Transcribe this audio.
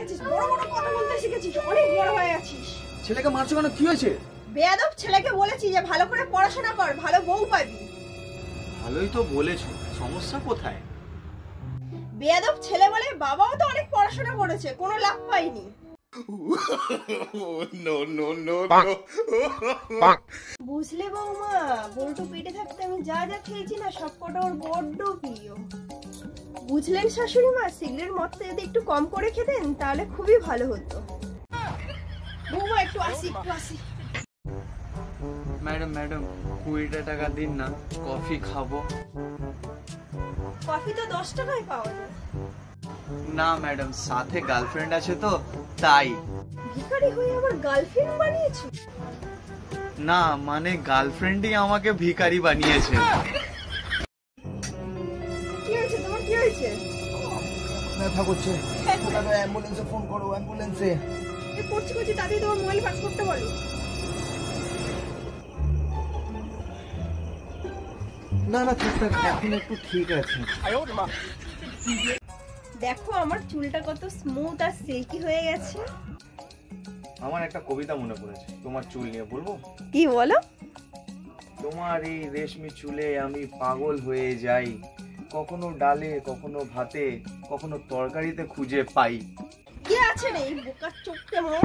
গেছিস, বড় বড় কথা বলতে শিখেছিস, অনেক বড় হয়ে গেছিস। ছেলেকে মারছো কেন? কি হয়েছে? বেয়াদব ছেলেকে বলেছি যে ভালো করে পড়াশোনা কর, ভালো বউ পাবি। ভালোই তো বলেছো, সমস্যা কোথায়? বেয়াদব ছেলে বলে বাবাও তো অনেক পড়াশোনা করেছে, কোনো লাভ পাইনি। বুঝলে বৌমা, বল্টু পেটে থাকতে আমি যা যা খেয়েছি না সব কটা ওর বড্ড প্রিয়। বুঝলেন শাশুড়ি মা, সিগারেট মদটা যদি একটু কম করে খেতেন তাহলে খুবই ভালো হতো। বৌমা একটু আসি, একটু আসি। ম্যাডাম 20 টাকা দিন না, কফি খাবো। কফি তো 10 টাকায় পাওয়া যায়। না ম্যাডাম, সাথে গার্লফ্রেন্ড আছে তো তাই। ভিখারি হয়ে আবার গার্লফ্রেন্ড বানিয়েছো? না মানে গার্লফ্রেন্ডই আমাকে ভিখারি বানিয়েছে। কি হয়েছে তোমার, কি হয়েছে? ব্যথা করছে, অ্যাম্বুলেন্সে ফোন করো, অ্যাম্বুলেন্সে। করছি দাদি, তোমার মোবাইল পাসওয়ার্ডটা বলো। না থাক, এখন একটু ঠিক আছে। দেখো আমার চুলটা কত স্মুথ আর সিল্কি হয়ে গেছে। আমার একটা কবিতা মনে পড়েছে তোমার চুল নিয়ে, বলবো? কি বলো? তোমার এই রেশমি চুলে আমি পাগল হয়ে যাই, কখনো ডালে, কখনো ভাতে, কখনো তরকারিতে খুঁজে পাই। কে আছে রে এই বোকার চোখটা মোর?